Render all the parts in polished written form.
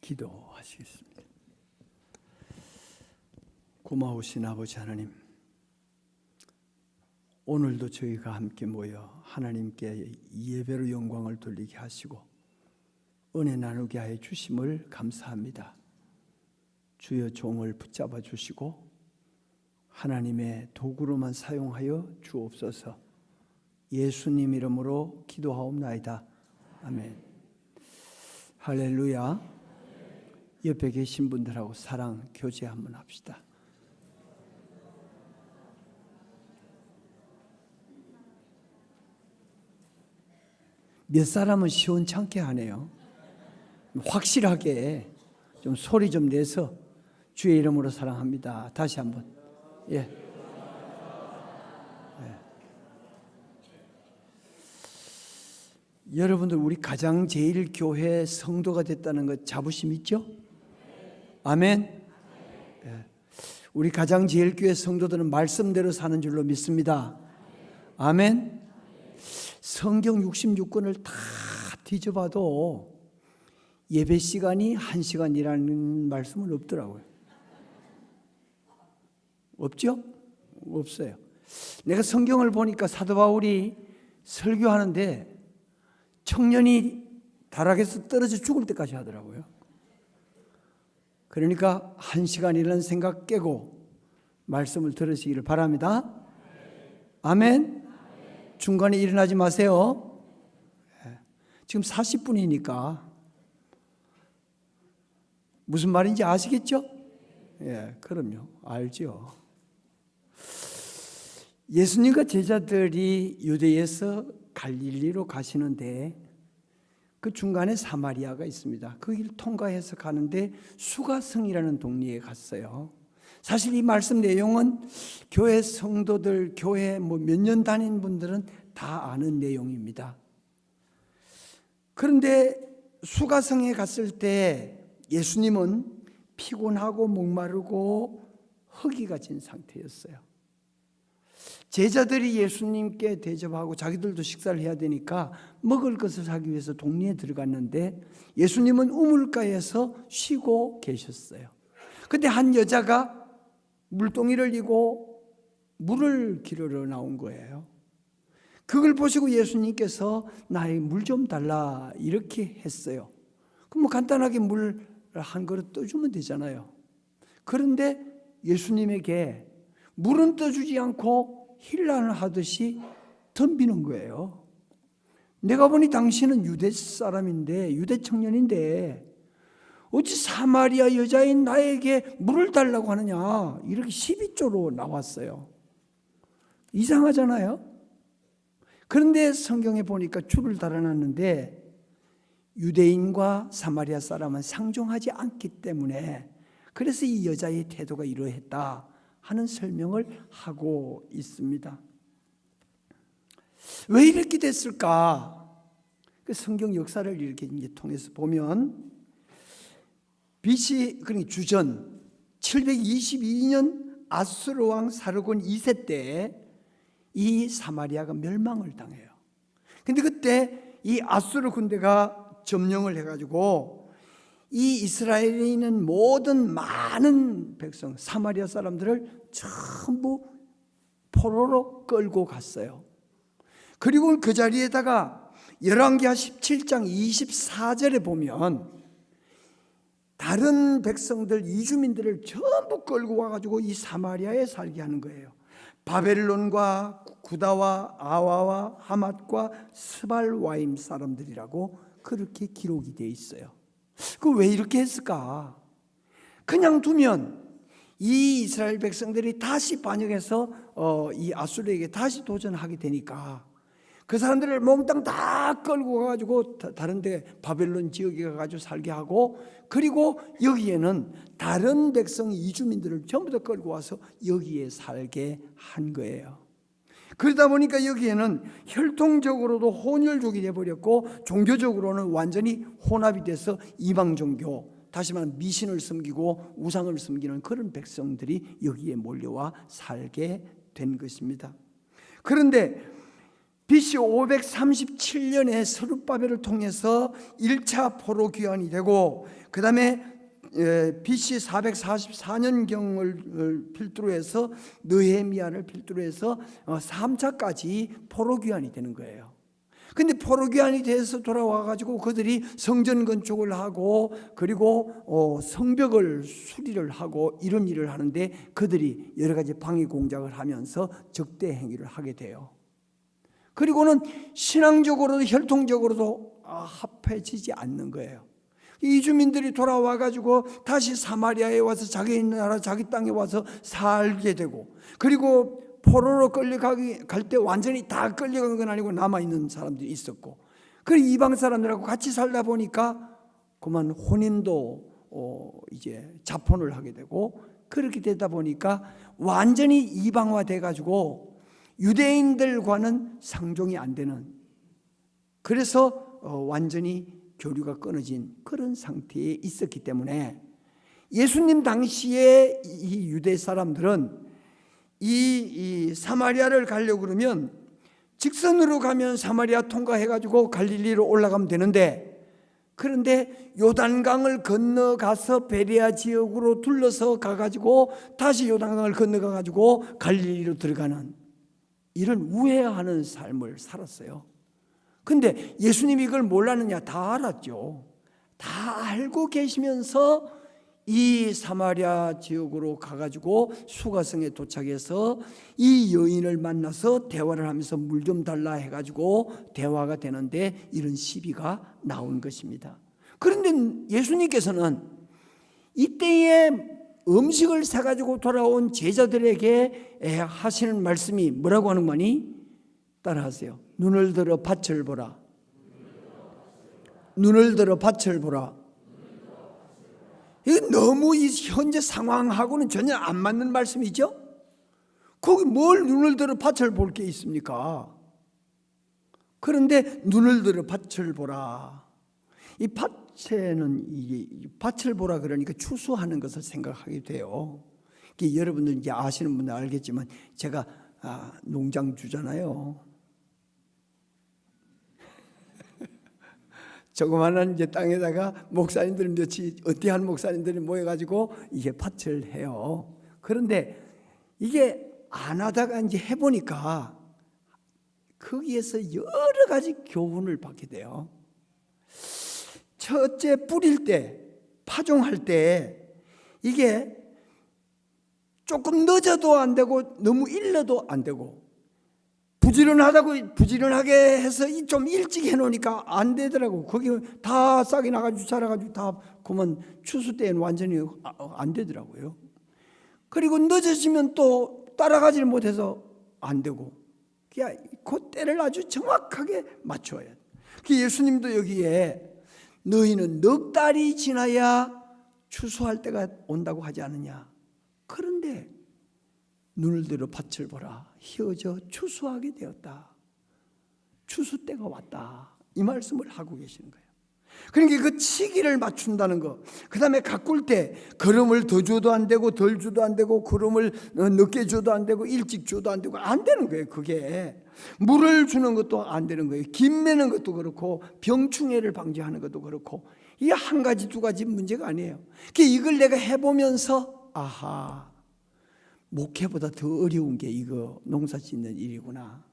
기도하시겠습니다. 고마우신 아버지 하나님, 오늘도 저희가 함께 모여 하나님께 예배로 영광을 돌리게 하시고 은혜 나누게 하여 주심을 감사합니다. 주여 종을 붙잡아 주시고 하나님의 도구로만 사용하여 주옵소서. 예수님 이름으로 기도하옵나이다. 아멘. 할렐루야. 옆에 계신 분들하고 사랑 교제 한번 합시다. 몇 사람은 시원찮게 하네요. 확실하게 좀 소리 좀 내서 주의 이름으로 사랑합니다. 다시 한번. 예. 여러분들 우리 가장제일교회 성도가 됐다는 것 자부심 있죠? 아멘. 예. 우리 가장제일교회 성도들은 말씀대로 사는 줄로 믿습니다. 아멘. 성경 66권을 다 뒤져봐도 예배 시간이 1시간이라는 말씀은 없더라고요. 없죠? 없어요. 내가 성경을 보니까 사도 바울이 설교하는데 청년이 다락에서 떨어져 죽을 때까지 하더라고요. 그러니까 1시간이라는 생각 깨고 말씀을 들으시기를 바랍니다. 아멘. 중간에 일어나지 마세요. 지금 40분이니까 무슨 말인지 아시겠죠? 예, 그럼요. 알죠. 예수님과 제자들이 유대에서 갈릴리로 가시는데 그 중간에 사마리아가 있습니다. 그 길 통과해서 가는데 수가성이라는 동네에 갔어요. 사실 이 말씀 내용은 교회 성도들, 교회 몇 년 다닌 분들은 다 아는 내용입니다. 그런데 수가성에 갔을 때 예수님은 피곤하고 목마르고 허기가 진 상태였어요. 제자들이 예수님께 대접하고 자기들도 식사를 해야 되니까 먹을 것을 사기 위해서 동네에 들어갔는데 예수님은 우물가에서 쉬고 계셨어요. 근데 한 여자가 물동이를 이고 물을 기르러 나온 거예요. 그걸 보시고 예수님께서 나에게 물 좀 달라 이렇게 했어요. 그럼 뭐 간단하게 물 한 그릇 떠주면 되잖아요. 그런데 예수님에게 물은 떠주지 않고 힐난을 하듯이 덤비는 거예요. 내가 보니 당신은 유대 사람인데, 유대 청년인데 어찌 사마리아 여자인 나에게 물을 달라고 하느냐, 이렇게 12조로 나왔어요. 이상하잖아요. 그런데 성경에 보니까 줄을 달아놨는데 유대인과 사마리아 사람은 상종하지 않기 때문에 그래서 이 여자의 태도가 이러했다 하는 설명을 하고 있습니다. 왜 이렇게 됐을까? 그 성경 역사를 이렇게 이제 통해서 보면 BC, 그러니까 주전 722년 아수르 왕 사르곤 2세 때 이 사마리아가 멸망을 당해요. 근데 그때 이 아수르 군대가 점령을 해가지고 이 이스라엘에 있는 모든 많은 백성, 사마리아 사람들을 전부 포로로 끌고 갔어요. 그리고 그 자리에다가 열왕기하 17장 24절에 보면 다른 백성들, 이주민들을 전부 끌고 와가지고 이 사마리아에 살게 하는 거예요. 바벨론과 구다와 아와와 하맛과 스발와임 사람들이라고 그렇게 기록이 되어 있어요. 그 왜 이렇게 했을까? 그냥 두면 이 이스라엘 백성들이 다시 반역해서 이 아수르에게 다시 도전하게 되니까 그 사람들을 몽땅 다 끌고 가가지고 다른 데 바벨론 지역에 가가지고 살게 하고, 그리고 여기에는 다른 백성 이주민들을 전부 다 끌고 와서 여기에 살게 한 거예요. 그러다 보니까 여기에는 혈통적으로도 혼혈족이 되어버렸고 종교적으로는 완전히 혼합이 돼서 이방 종교, 다시 말하면 미신을 섬기고 우상을 섬기는 그런 백성들이 여기에 몰려와 살게 된 것입니다. 그런데 BC 537년에 서룹바벨을 통해서 1차 포로 귀환이 되고, 그 다음에 BC 444년경을 필두로 해서 느헤미야를 필두로 해서 3차까지 포로 귀환이 되는 거예요. 근데 포로 귀환이 돼서 돌아와 가지고 그들이 성전 건축을 하고, 그리고 성벽을 수리를 하고 이런 일을 하는데, 그들이 여러 가지 방해 공작을 하면서 적대 행위를 하게 돼요. 그리고는 신앙적으로도 혈통적으로도 합해지지 않는 거예요. 이 주민들이 돌아와 가지고 다시 사마리아에 와서 자기 나라 자기 땅에 와서 살게 되고, 그리고 포로로 끌려갈 때 완전히 다 끌려간 건 아니고 남아있는 사람들이 있었고, 그리고 이방 사람들하고 같이 살다 보니까 그만 혼인도 이제 자폰을 하게 되고, 그렇게 되다 보니까 완전히 이방화 돼가지고 유대인들과는 상종이 안 되는, 그래서 완전히 교류가 끊어진 그런 상태에 있었기 때문에 예수님 당시에 이 유대 사람들은 이 사마리아를 가려고 그러면 직선으로 가면 사마리아 통과해가지고 갈릴리로 올라가면 되는데, 그런데 요단강을 건너가서 베레아 지역으로 둘러서 가가지고 다시 요단강을 건너가가지고 갈릴리로 들어가는 이런 우회하는 삶을 살았어요. 근데 예수님이 이걸 몰랐느냐? 다 알았죠. 다 알고 계시면서 이 사마리아 지역으로 가가지고 수가성에 도착해서 이 여인을 만나서 대화를 하면서 물 좀 달라 해가지고 대화가 되는데 이런 시비가 나온 것입니다. 그런데 예수님께서는 이때에 음식을 사가지고 돌아온 제자들에게 하시는 말씀이 뭐라고 하는 거니? 따라하세요. 눈을 들어 밭을 보라. 눈을 들어 밭을 보라. 이거 너무 이 현재 상황하고는 전혀 안 맞는 말씀이죠? 거기 뭘 눈을 들어 밭을 볼 게 있습니까? 그런데 눈을 들어 밭을 보라. 이 밭에는 이 밭을 보라 그러니까 추수하는 것을 생각하게 돼요. 여러분들 이제 아시는 분은 알겠지만 제가 농장주잖아요. 조그마한 이제 땅에다가 목사님들 몇이 어때한 목사님들이 모여가지고 이게 밭을 해요. 그런데 이게 안 하다가 이제 해보니까 거기에서 여러 가지 교훈을 받게 돼요. 첫째, 뿌릴 때, 파종할 때 이게 조금 늦어도 안 되고 너무 일러도 안 되고, 부지런하게 해서 좀 일찍 해놓으니까 안 되더라고. 거기 다 싹이 나가지고 자라가지고 다 그만 추수 때는 완전히 안 되더라고요. 그리고 늦어지면 또 따라가지를 못해서 안 되고, 그 때를 아주 정확하게 맞춰야 돼. 예수님도 여기에 너희는 넉 달이 지나야 추수할 때가 온다고 하지 않느냐. 그런데 눈을 들어 밭을 보라. 휘어져 추수하게 되었다. 추수 때가 왔다. 이 말씀을 하고 계시는 거예요. 그러니까 그 시기를 맞춘다는 거. 그 다음에 가꿀 때 거름을 더 줘도 안 되고 덜 줘도 안 되고, 거름을 늦게 줘도 안 되고 일찍 줘도 안 되고, 안 되는 거예요. 그게 물을 주는 것도 안 되는 거예요. 김 매는 것도 그렇고 병충해를 방지하는 것도 그렇고, 이게 한 가지 두 가지 문제가 아니에요. 이걸 내가 해보면서 아하, 목회보다 더 어려운 게 이거 농사 짓는 일이구나.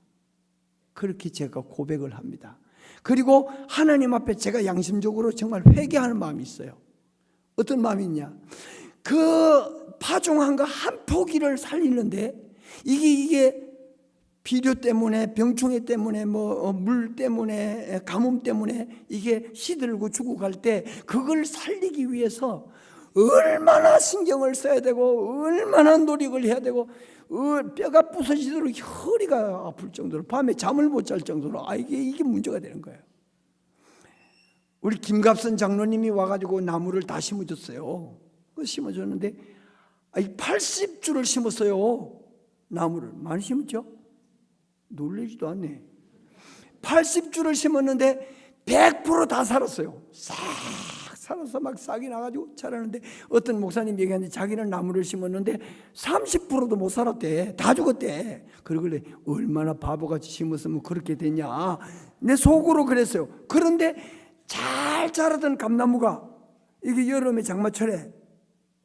그렇게 제가 고백을 합니다. 그리고 하나님 앞에 제가 양심적으로 정말 회개하는 마음이 있어요. 어떤 마음이 있냐? 그 파종한 거 한 포기를 살리는데 이게 비료 때문에, 병충해 때문에, 물 때문에, 가뭄 때문에 이게 시들고 죽어갈 때 그걸 살리기 위해서 얼마나 신경을 써야 되고 얼마나 노력을 해야 되고, 뼈가 부서지도록 허리가 아플 정도로 밤에 잠을 못 잘 정도로 이게 문제가 되는 거예요. 우리 김갑선 장로님이 와가지고 나무를 다 심어줬어요. 심어줬는데 80주를 심었어요. 나무를 많이 심었죠? 놀라지도 않네. 80주를 심었는데 100% 다 살았어요. 싹 살아서 막 싹이 나가지고 자라는데, 어떤 목사님 얘기하는데 자기는 나무를 심었는데 30%도 못 살았대. 다 죽었대. 그러길래 얼마나 바보같이 심었으면 그렇게 됐냐, 내 속으로 그랬어요. 그런데 잘 자라던 감나무가 이게 여름에 장마철에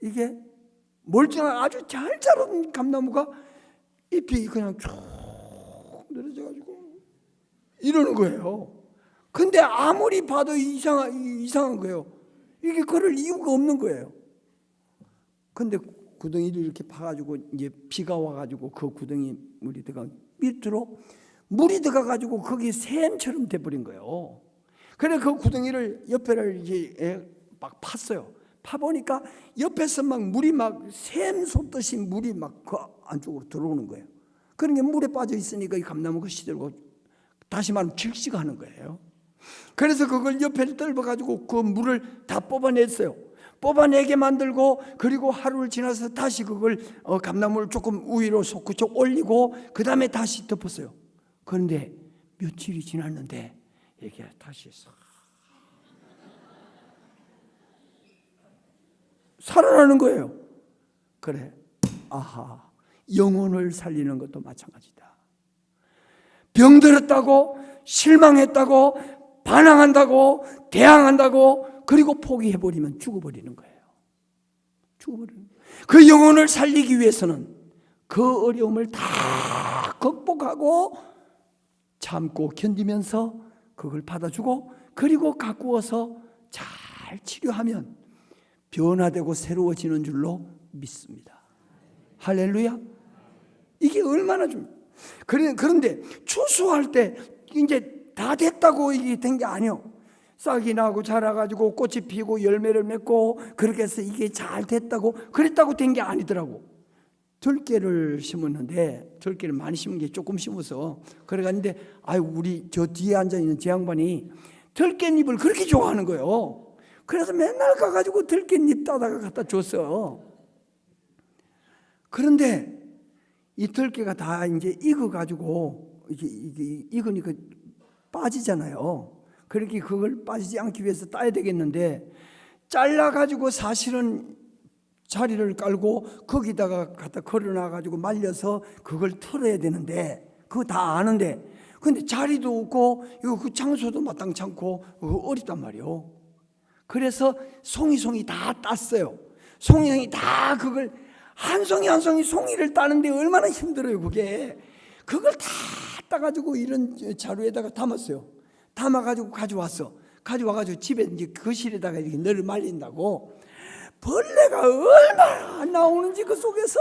이게 멀쩡한 아주 잘 자란 감나무가 잎이 그냥 쭉 늘어져가지고 이러는 거예요. 근데 아무리 봐도 이상한 거예요. 이게 그럴 이유가 없는 거예요. 근데 구덩이를 이렇게 파가지고 이제 비가 와가지고 그 구덩이 물이 들어가 밑으로 물이 들어가가지고 거기 샘처럼 돼버린 거예요. 그래 그 구덩이를 옆에를 이제 막 팠어요. 파보니까 옆에서 막 물이 막 샘 솟듯이 물이 막 그 안쪽으로 들어오는 거예요. 그러니까 물에 빠져 있으니까 이 감나무가 시들고 다시 말하면 질식하는 하는 거예요. 그래서 그걸 옆에 뜰어가지고 그 물을 다 뽑아냈어요. 뽑아내게 만들고, 그리고 하루를 지나서 다시 그걸 감나무를 조금 위로 솟구쳐 올리고 그 다음에 다시 덮었어요. 그런데 며칠이 지났는데 이게 다시 살아나는 거예요. 그래, 아하, 영혼을 살리는 것도 마찬가지다. 병들었다고, 실망했다고, 반항한다고, 대항한다고, 그리고 포기해버리면 죽어버리는 거예요. 죽어버리는 거예요. 그 영혼을 살리기 위해서는 그 어려움을 다 극복하고 참고 견디면서 그걸 받아주고, 그리고 가꾸어서 잘 치료하면 변화되고 새로워지는 줄로 믿습니다. 할렐루야. 이게 얼마나 좀, 그런데 추수할 때 이제 다 됐다고 이게 된 게 아니요. 싹이 나고 자라가지고 꽃이 피고 열매를 맺고 그렇게 해서 이게 잘 됐다고 그랬다고 된 게 아니더라고. 들깨를 심었는데, 들깨를 많이 심은 게 조금 심어서 그래갔는데, 아유, 우리 저 뒤에 앉아있는 제 양반이 들깨잎을 그렇게 좋아하는 거예요. 그래서 맨날 가가지고 들깨잎 따다가 갖다 줬어. 그런데 이 들깨가 다 이제 익어가지고 이게 익으니까 빠지잖아요. 그렇게 그걸 빠지지 않기 위해서 따야 되겠는데, 잘라가지고 사실은 자리를 깔고 거기다가 갖다 걸어놔가지고 말려서 그걸 털어야 되는데, 그거 다 아는데, 근데 자리도 없고 이거 그 장소도 마땅치 않고 어렵단 말이에요. 그래서 송이 다 땄어요. 송이 다 그걸 한 송이 한 송이 송이를 따는데 얼마나 힘들어요. 그걸 다 따가지고 이런 자루에다가 담았어요. 담아가지고 가져와가지고 집에 이제 거실에다가 이렇게 늘 말린다고. 벌레가 얼마나 나오는지 그 속에서.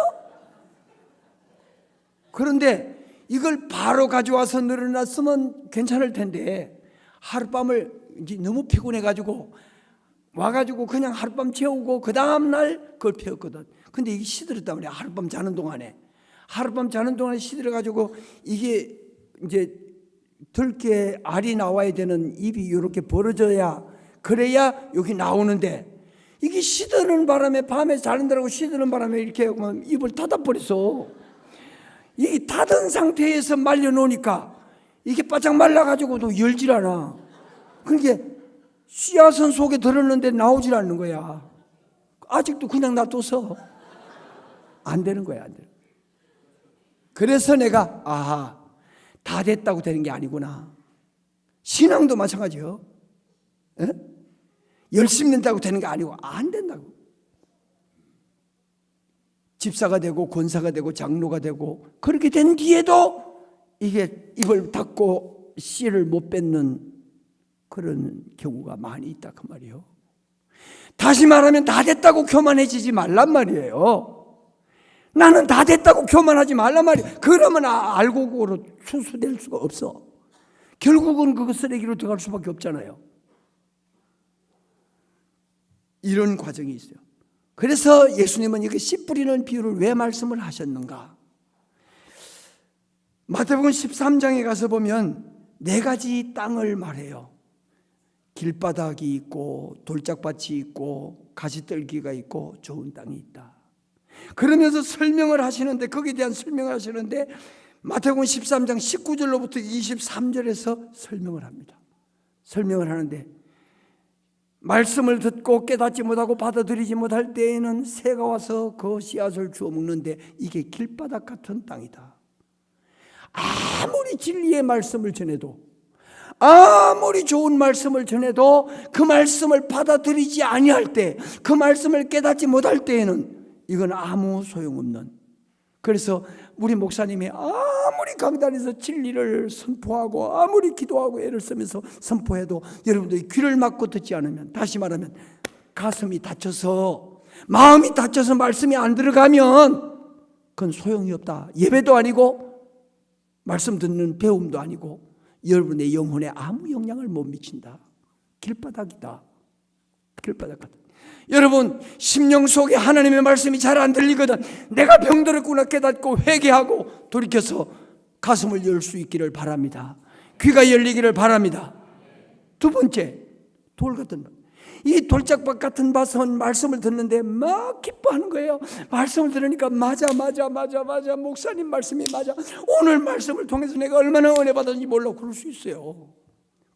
그런데 이걸 바로 가져와서 늘어놨으면 괜찮을 텐데, 하룻밤을 이제 너무 피곤해가지고 와가지고 그냥 하룻밤 재우고 그 다음날 그걸 피웠거든. 근데 이게 시들었단 말이야. 하룻밤 자는 동안에 시들어가지고 이게 이제 들깨 알이 나와야 되는 입이 이렇게 벌어져야, 그래야 여기 나오는데, 이게 시드는 바람에 밤에 자는다고 시드는 바람에 이렇게 입을 닫아버렸어. 이게 닫은 상태에서 말려놓으니까 이게 바짝 말라가지고도 열질 않아. 그러니까 씨앗은 속에 들었는데 나오질 않는 거야. 아직도 그냥 놔둬서 안 되는 거야, 안 돼. 그래서 내가 아하, 다 됐다고 되는 게 아니구나. 신앙도 마찬가지요. 에? 열심히 된다고 되는 게 아니고 안 된다고. 집사가 되고 권사가 되고 장로가 되고 그렇게 된 뒤에도 이게 입을 닫고 씨를 못 뱉는 그런 경우가 많이 있다 그 말이에요. 다시 말하면 다 됐다고 교만해지지 말란 말이에요. 나는 다 됐다고 교만하지 말란 말이에요. 그러면 알고고로 추수될 수가 없어. 결국은 그거 쓰레기로 들어갈 수밖에 없잖아요. 이런 과정이 있어요. 그래서 예수님은 이렇게 씨 뿌리는 비유를 왜 말씀을 하셨는가? 마태복음 13장에 가서 보면 4가지 땅을 말해요. 길바닥이 있고 돌짝밭이 있고 가시떨기가 있고 좋은 땅이 있다. 그러면서 설명을 하시는데, 거기에 대한 설명을 하시는데 마태복음 13장 19절로부터 23절에서 설명을 합니다. 설명을 하는데 말씀을 듣고 깨닫지 못하고 받아들이지 못할 때에는 새가 와서 그 씨앗을 주워 먹는데 이게 길바닥 같은 땅이다. 아무리 진리의 말씀을 전해도, 아무리 좋은 말씀을 전해도 그 말씀을 받아들이지 아니할 때, 그 말씀을 깨닫지 못할 때에는 이건 아무 소용없는. 그래서 우리 목사님이 아무리 강단에서 진리를 선포하고 아무리 기도하고 애를 쓰면서 선포해도 여러분들이 귀를 막고 듣지 않으면, 다시 말하면 가슴이 다쳐서, 마음이 다쳐서 말씀이 안 들어가면 그건 소용이 없다. 예배도 아니고 말씀 듣는 배움도 아니고 여러분의 영혼에 아무 영향을 못 미친다. 길바닥이다. 길바닥 같다. 여러분, 심령 속에 하나님의 말씀이 잘 안 들리거든 내가 병들었구나 깨닫고 회개하고 돌이켜서 가슴을 열 수 있기를 바랍니다. 귀가 열리기를 바랍니다. 두 번째, 돌 같은 밭. 이 돌짝밭 같은 밭은 말씀을 듣는데 막 기뻐하는 거예요. 말씀을 들으니까 맞아 목사님 말씀이 맞아, 오늘 말씀을 통해서 내가 얼마나 은혜 받았는지 몰라, 그럴 수 있어요.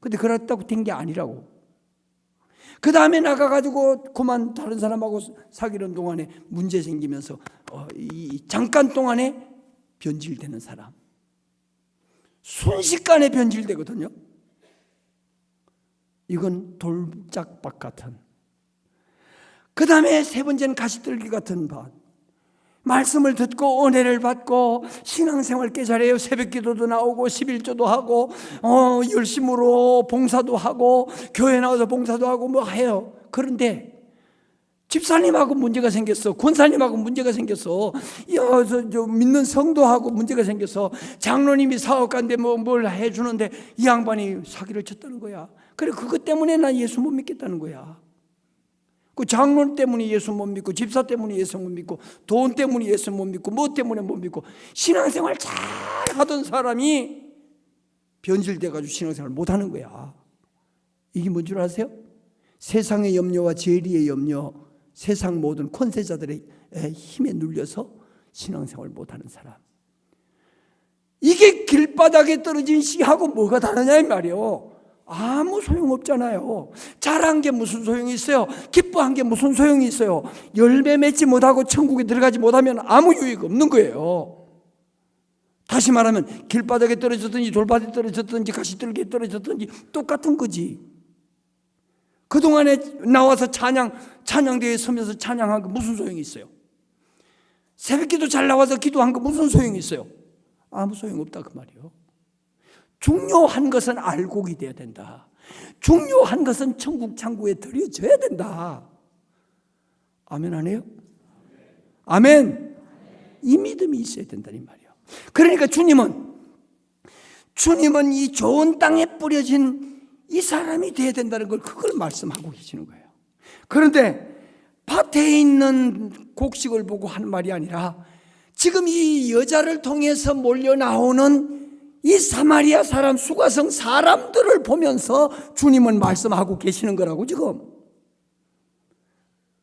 근데 그렇다고 된 게 아니라고. 그 다음에 나가가지고 그만 다른 사람하고 사귀는 동안에 문제 생기면서 이 잠깐 동안에 변질되는 사람, 순식간에 변질되거든요. 이건 돌짝밭 같은. 그 다음에 세 번째는 가시떨기 같은 밭. 말씀을 듣고 은혜를 받고 신앙생활 꽤 잘해요. 새벽기도도 나오고 11조도 하고 열심으로 봉사도 하고 교회 나와서 봉사도 하고 뭐 해요. 그런데 집사님하고 문제가 생겼어, 권사님하고 문제가 생겼어, 저 믿는 성도하고 문제가 생겼어, 장로님이 사업가인데 뭘 해주는데 이 양반이 사기를 쳤다는 거야. 그래, 그것 때문에 난 예수 못 믿겠다는 거야. 그 장로 때문에 예수 못 믿고, 집사 때문에 예수 못 믿고, 돈 때문에 예수 못 믿고, 뭐 때문에 못 믿고, 신앙생활 잘 하던 사람이 변질돼가지고 신앙생활 못 하는 거야. 이게 뭔 줄 아세요? 세상의 염려와 재리의 염려, 세상 모든 권세자들의 힘에 눌려서 신앙생활 못 하는 사람. 이게 길바닥에 떨어진 씨하고 뭐가 다르냐 이 말이에요. 아무 소용없잖아요. 잘한 게 무슨 소용이 있어요? 기뻐한 게 무슨 소용이 있어요? 열매 맺지 못하고 천국에 들어가지 못하면 아무 유익 없는 거예요. 다시 말하면 길바닥에 떨어졌든지 돌밭에 떨어졌든지 가시떨기에 떨어졌든지 똑같은 거지. 그동안에 나와서 찬양대회에 서면서 찬양한 거 무슨 소용이 있어요? 새벽기도 잘 나와서 기도한 거 무슨 소용이 있어요? 아무 소용없다 그 말이에요. 중요한 것은 알곡이 되어야 된다. 중요한 것은 천국 창고에 들여져야 된다. 아멘 안 해요? 아멘. 이 믿음이 있어야 된다는 말이에요. 그러니까 주님은 이 좋은 땅에 뿌려진 이 사람이 되어야 된다는 걸, 그걸 말씀하고 계시는 거예요. 그런데 밭에 있는 곡식을 보고 하는 말이 아니라 지금 이 여자를 통해서 몰려 나오는 이 사마리아 사람, 수가성 사람들을 보면서 주님은 말씀하고 계시는 거라고. 지금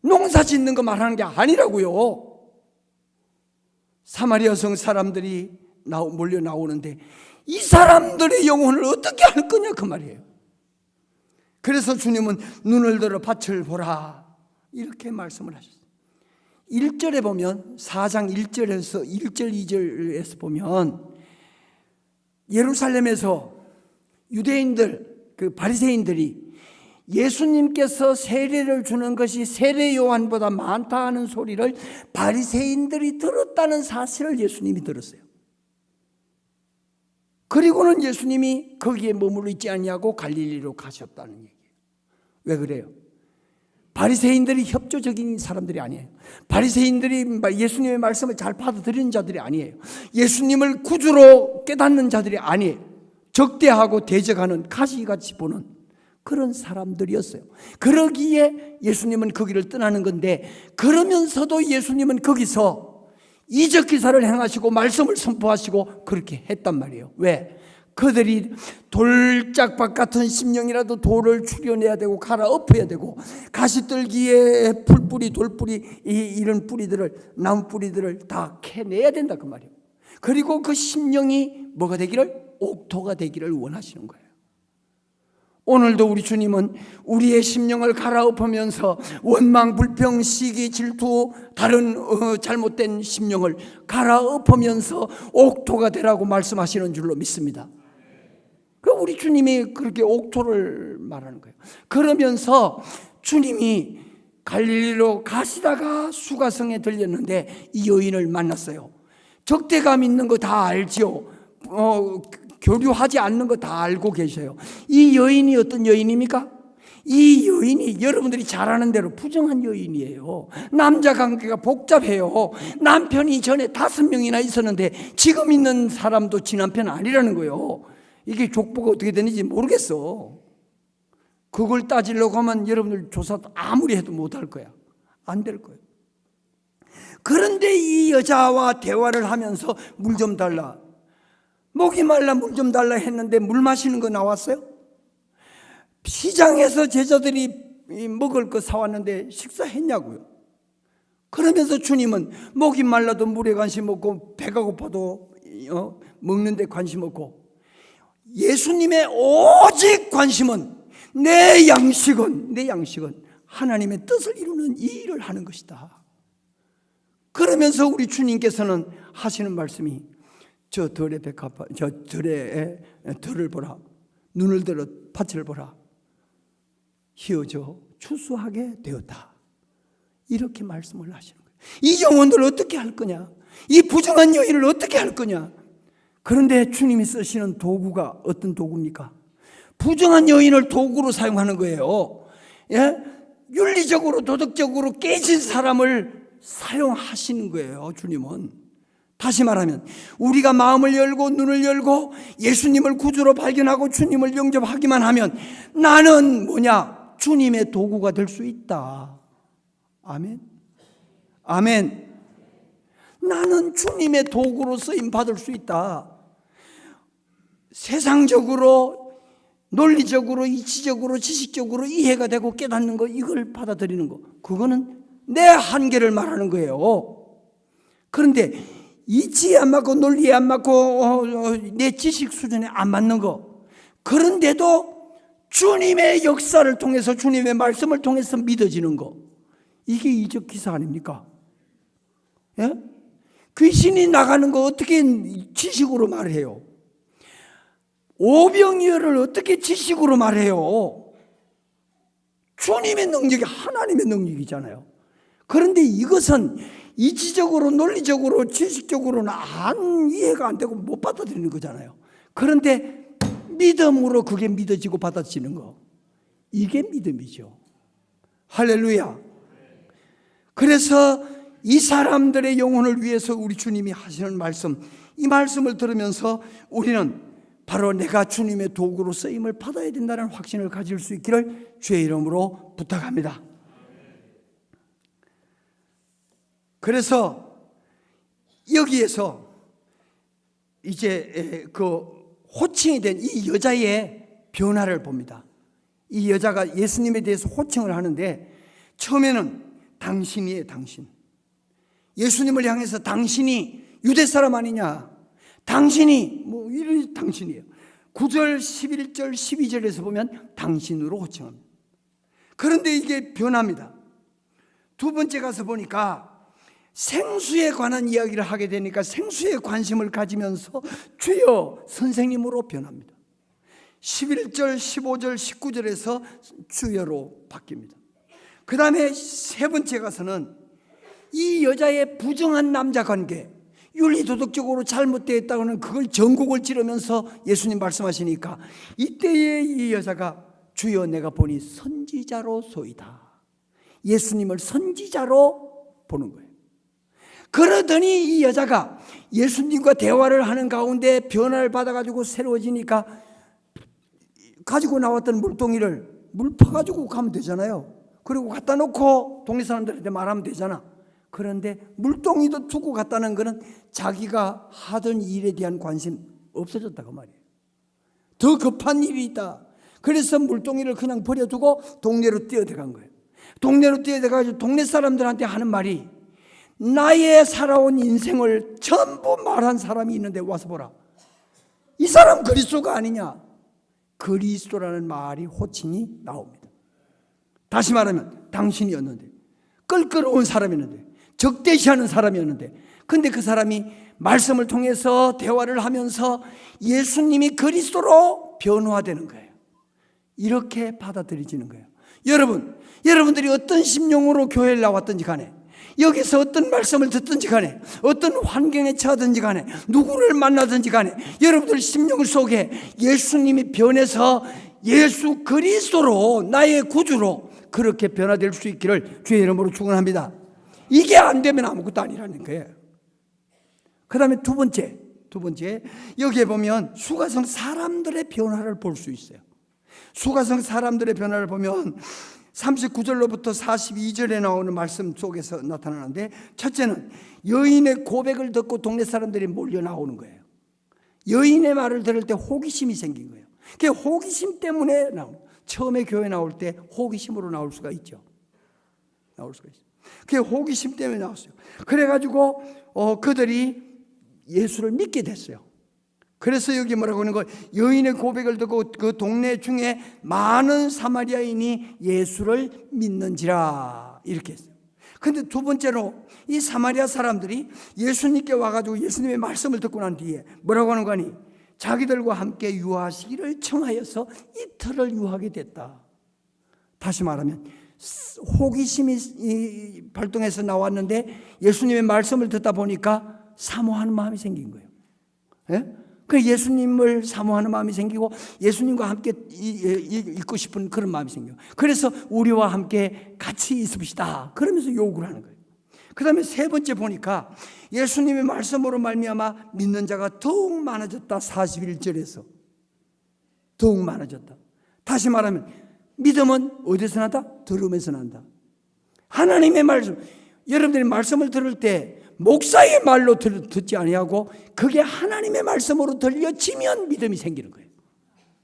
농사 짓는 거 말하는 게 아니라고요. 사마리아 성 사람들이 몰려 나오는데 이 사람들의 영혼을 어떻게 할 거냐 그 말이에요. 그래서 주님은 눈을 들어 밭을 보라 이렇게 말씀을 하셨어요. 1절에 보면, 4장 1절에서 1절 2절에서 보면 예루살렘에서 유대인들, 그 바리새인들이 예수님께서 세례를 주는 것이 세례 요한보다 많다 하는 소리를 바리새인들이 들었다는 사실을 예수님이 들었어요. 그리고는 예수님이 거기에 머물러 있지 않냐고 갈릴리로 가셨다는 얘기예요. 왜 그래요? 바리새인들이 협조적인 사람들이 아니에요. 바리새인들이 예수님의 말씀을 잘 받아들이는 자들이 아니에요. 예수님을 구주로 깨닫는 자들이 아니에요. 적대하고 대적하는, 가시같이 보는 그런 사람들이었어요. 그러기에 예수님은 거기를 떠나는 건데, 그러면서도 예수님은 거기서 이적 기사를 행하시고 말씀을 선포하시고 그렇게 했단 말이에요. 왜? 그들이 돌짝밭 같은 심령이라도 돌을 추려내야 되고 갈아엎어야 되고, 가시떨기에 풀뿌리, 돌뿌리, 이런 뿌리들을, 나무 뿌리들을 다 캐내야 된다 그 말이에요. 그리고 그 심령이 뭐가 되기를? 옥토가 되기를 원하시는 거예요. 오늘도 우리 주님은 우리의 심령을 갈아엎으면서 원망, 불평, 시기, 질투, 다른 잘못된 심령을 갈아엎으면서 옥토가 되라고 말씀하시는 줄로 믿습니다. 우리 주님이 그렇게 옥토를 말하는 거예요. 그러면서 주님이 갈릴리로 가시다가 수가성에 들렸는데 이 여인을 만났어요. 적대감 있는 거 다 알지요. 교류하지 않는 거 다 알고 계셔요. 이 여인이 어떤 여인입니까? 이 여인이 여러분들이 잘 아는 대로 부정한 여인이에요. 남자 관계가 복잡해요. 남편이 전에 5명이나 있었는데 지금 있는 사람도 지 남편 아니라는 거예요. 이게 족보가 어떻게 되는지 모르겠어. 그걸 따지려고 하면 여러분들 조사 아무리 해도 못할 거야. 안 될 거예요. 그런데 이 여자와 대화를 하면서 물 좀 달라, 목이 말라 물 좀 달라 했는데 물 마시는 거 나왔어요? 시장에서 제자들이 먹을 거 사왔는데 식사했냐고요. 그러면서 주님은 목이 말라도 물에 관심 없고 배가 고파도 먹는 데 관심 없고, 예수님의 오직 관심은 내 양식은 하나님의 뜻을 이루는 이 일을 하는 것이다. 그러면서 우리 주님께서는 하시는 말씀이 저 들의 백합화, 저 들의 들을 보라, 눈을 들어 밭을 보라, 희어져 추수하게 되었다. 이렇게 말씀을 하시는 거예요. 이 영혼들을 어떻게 할 거냐? 이 부정한 여인을 어떻게 할 거냐? 그런데 주님이 쓰시는 도구가 어떤 도구입니까? 부정한 여인을 도구로 사용하는 거예요. 예? 윤리적으로 도덕적으로 깨진 사람을 사용하시는 거예요. 주님은. 다시 말하면 우리가 마음을 열고 눈을 열고 예수님을 구주로 발견하고 주님을 영접하기만 하면 나는 뭐냐? 주님의 도구가 될 수 있다. 아멘. 아멘. 나는 주님의 도구로 쓰임 받을 수 있다. 세상적으로, 논리적으로, 이치적으로, 지식적으로 이해가 되고 깨닫는 거, 이걸 받아들이는 거, 그거는 내 한계를 말하는 거예요. 그런데 이치에 안 맞고 논리에 안 맞고 내 지식 수준에 안 맞는 거, 그런데도 주님의 역사를 통해서, 주님의 말씀을 통해서 믿어지는 거, 이게 이적 기사 아닙니까? 예? 귀신이 나가는 거 어떻게 지식으로 말해요? 오병이어를 어떻게 지식으로 말해요? 주님의 능력이 하나님의 능력이잖아요. 그런데 이것은 이치적으로, 논리적으로, 지식적으로는 이해가 안 되고 못 받아들이는 거잖아요. 그런데 믿음으로 그게 믿어지고 받아지는 거, 이게 믿음이죠. 할렐루야. 그래서 이 사람들의 영혼을 위해서 우리 주님이 하시는 말씀, 이 말씀을 들으면서 우리는 바로 내가 주님의 도구로 쓰임을 받아야 된다는 확신을 가질 수 있기를 주의 이름으로 부탁합니다. 그래서 여기에서 이제 그 호칭이 된 이 여자의 변화를 봅니다. 이 여자가 예수님에 대해서 호칭을 하는데, 처음에는 당신이에요. 당신. 예수님을 향해서 당신이 유대 사람 아니냐, 당신이 이런 당신이에요. 9절, 11절, 12절에서 보면 당신으로 호칭합니다. 그런데 이게 변합니다. 두 번째 가서 보니까 생수에 관한 이야기를 하게 되니까 생수에 관심을 가지면서 주여 선생님으로 변합니다. 11절, 15절, 19절에서 주여로 바뀝니다. 그 다음에 세 번째 가서는 이 여자의 부정한 남자 관계, 윤리도덕적으로 잘못되어 있다고는 그걸 전곡을 찌르면서 예수님 말씀하시니까 이때에 이 여자가 주여 내가 보니 선지자로소이다. 예수님을 선지자로 보는 거예요. 그러더니 이 여자가 예수님과 대화를 하는 가운데 변화를 받아가지고 새로워지니까 가지고 나왔던 물동이를 물 퍼가지고 가면 되잖아요. 그리고 갖다 놓고 동네 사람들한테 말하면 되잖아. 그런데 물동이도 두고 갔다는 것은 자기가 하던 일에 대한 관심 없어졌다고 말이에요. 더 급한 일이 있다. 그래서 물동이를 그냥 버려두고 동네로 뛰어들어간 거예요. 동네로 뛰어들어가지고 동네 사람들한테 하는 말이, 나의 살아온 인생을 전부 말한 사람이 있는데 와서 보라. 이 사람 그리스도가 아니냐? 그리스도라는 말이 호칭이 나옵니다. 다시 말하면 당신이었는데, 껄끄러운 사람이었는데, 적대시하는 사람이었는데, 근데 그 사람이 말씀을 통해서 대화를 하면서 예수님이 그리스도로 변화되는 거예요. 이렇게 받아들여지는 거예요. 여러분들이 어떤 심령으로 교회를 나왔든지 간에, 여기서 어떤 말씀을 듣든지 간에, 어떤 환경에 처하든지 간에, 누구를 만나든지 간에, 여러분들 심령 속에 예수님이 변해서 예수 그리스도로, 나의 구주로 그렇게 변화될 수 있기를 주의 이름으로 축원합니다. 이게 안 되면 아무것도 아니라는 거예요. 그 다음에 두 번째, 여기에 보면 수가성 사람들의 변화를 볼 수 있어요. 수가성 사람들의 변화를 보면 39절로부터 42절에 나오는 말씀 속에서 나타나는데, 첫째는 여인의 고백을 듣고 동네 사람들이 몰려 나오는 거예요. 여인의 말을 들을 때 호기심이 생긴 거예요. 그게 호기심 때문에 처음에 교회 나올 때 호기심으로 나올 수가 있죠. 그게 호기심 때문에 나왔어요. 그래가지고 그들이 예수를 믿게 됐어요. 그래서 여기 뭐라고 하는 거예요? 여인의 고백을 듣고 그 동네 중에 많은 사마리아인이 예수를 믿는지라, 이렇게 했어요. 근데 두 번째로 이 사마리아 사람들이 예수님께 와가지고 예수님의 말씀을 듣고 난 뒤에 뭐라고 하는 거니? 자기들과 함께 유하시기를 청하여서 이틀을 유하게 됐다. 다시 말하면 호기심이 발동해서 나왔는데 예수님의 말씀을 듣다 보니까 사모하는 마음이 생긴 거예요. 예? 그 예수님을 사모하는 마음이 생기고 예수님과 함께 있고 싶은 그런 마음이 생겨요. 그래서 우리와 함께 같이 있읍시다, 그러면서 요구를 하는 거예요. 그 다음에 세 번째 보니까 예수님의 말씀으로 말미암아 믿는 자가 더욱 많아졌다. 41절에서 더욱 많아졌다. 다시 말하면 믿음은 어디서 난다? 들음에서 난다. 하나님의 말씀, 여러분들이 말씀을 들을 때 목사의 말로 듣지 아니하고 그게 하나님의 말씀으로 들려지면 믿음이 생기는 거예요.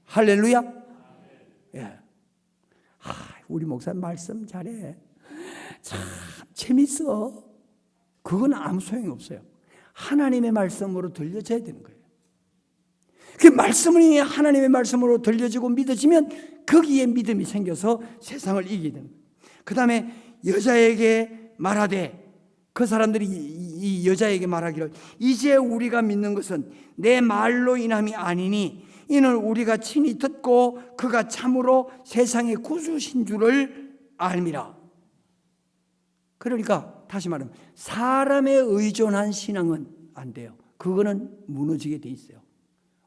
할렐루야. 예. 우리 목사 말씀 잘해, 참 재밌어. 그건 아무 소용이 없어요. 하나님의 말씀으로 들려져야 되는 거예요. 그 말씀이 하나님의 말씀으로 들려지고 믿어지면 거기에 믿음이 생겨서 세상을 이기게 되는 거예요. 그 다음에 여자에게 말하되, 그 사람들이 이 여자에게 말하기를 이제 우리가 믿는 것은 내 말로 인함이 아니니 이는 우리가 친히 듣고 그가 참으로 세상의 구주신 줄을 알미라. 그러니까 다시 말하면 사람에 의존한 신앙은 안 돼요. 그거는 무너지게 돼 있어요.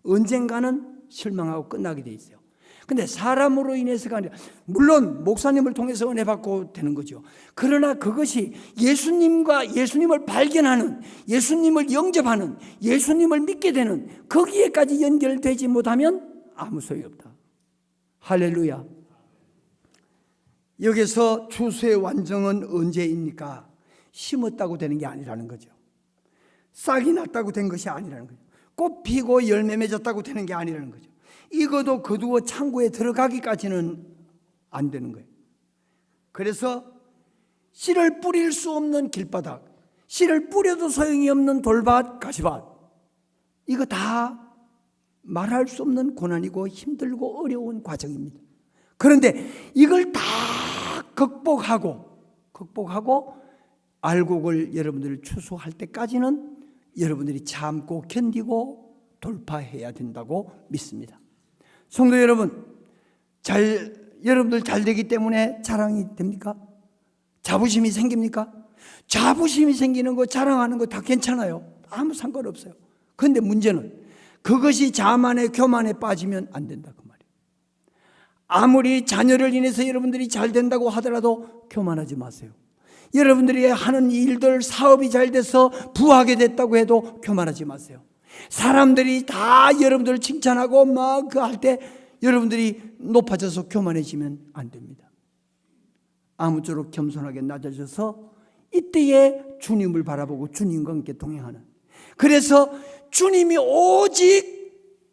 언젠가는 실망하고 끝나게 돼 있어요. 근데 사람으로 인해서가 아니라, 물론 목사님을 통해서 은혜 받고 되는 거죠. 그러나 그것이 예수님을 발견하는, 예수님을 영접하는, 예수님을 믿게 되는 거기에까지 연결되지 못하면 아무 소용이 없다. 할렐루야. 여기서 추수의 완성은 언제입니까? 심었다고 되는 게 아니라는 거죠. 싹이 났다고 된 것이 아니라는 거죠. 꽃 피고 열매 맺었다고 되는 게 아니라는 거죠. 익어도 거두어 창고에 들어가기까지는 안 되는 거예요. 그래서 씨를 뿌릴 수 없는 길바닥, 씨를 뿌려도 소용이 없는 돌밭, 가시밭, 이거 다 말할 수 없는 고난이고 힘들고 어려운 과정입니다. 그런데 이걸 다 극복하고 알곡을 여러분들이 추수할 때까지는 여러분들이 참고 견디고 돌파해야 된다고 믿습니다. 성도 여러분, 여러분들 잘 되기 때문에 자랑이 됩니까? 자부심이 생깁니까? 자부심이 생기는 거, 자랑하는 거 다 괜찮아요. 아무 상관없어요. 그런데 문제는 그것이 자만의 교만에 빠지면 안 된다, 그 말이에요. 아무리 자녀를 인해서 여러분들이 잘 된다고 하더라도 교만하지 마세요. 여러분들이 하는 일들, 사업이 잘 돼서 부하게 됐다고 해도 교만하지 마세요. 사람들이 다 여러분들을 칭찬하고 막 그 할 때 여러분들이 높아져서 교만해지면 안 됩니다. 아무쪼록 겸손하게 낮아져서 이때에 주님을 바라보고 주님과 함께 동행하는, 그래서 주님이 오직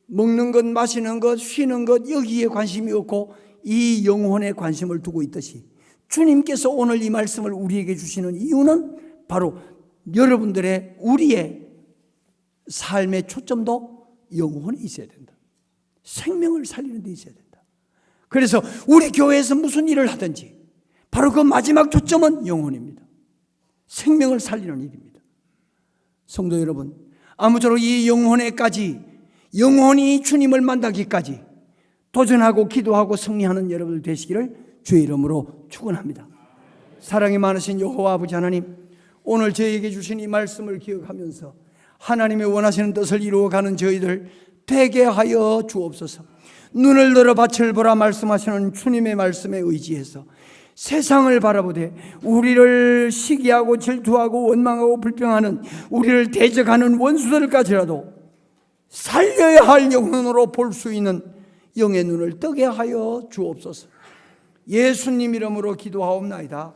먹는 것, 마시는 것, 쉬는 것 여기에 관심이 없고 이 영혼에 관심을 두고 있듯이 주님께서 오늘 이 말씀을 우리에게 주시는 이유는 바로 우리의 삶의 초점도 영혼에 있어야 된다. 생명을 살리는 데 있어야 된다. 그래서 우리 교회에서 무슨 일을 하든지 바로 그 마지막 초점은 영혼입니다. 생명을 살리는 일입니다. 성도 여러분, 아무쪼록 이 영혼에까지, 영혼이 주님을 만나기까지 도전하고 기도하고 승리하는 여러분들 되시기를 주의 이름으로 축원합니다. 사랑이 많으신 여호와 아버지 하나님, 오늘 저에게 주신 이 말씀을 기억하면서 하나님의 원하시는 뜻을 이루어가는 저희들 되게 하여 주옵소서. 눈을 들어 밭을 보라 말씀하시는 주님의 말씀에 의지해서 세상을 바라보되 우리를 시기하고 질투하고 원망하고 불평하는, 우리를 대적하는 원수들까지라도 살려야 할 영혼으로 볼 수 있는 영의 눈을 뜨게 하여 주옵소서. 예수님 이름으로 기도하옵나이다.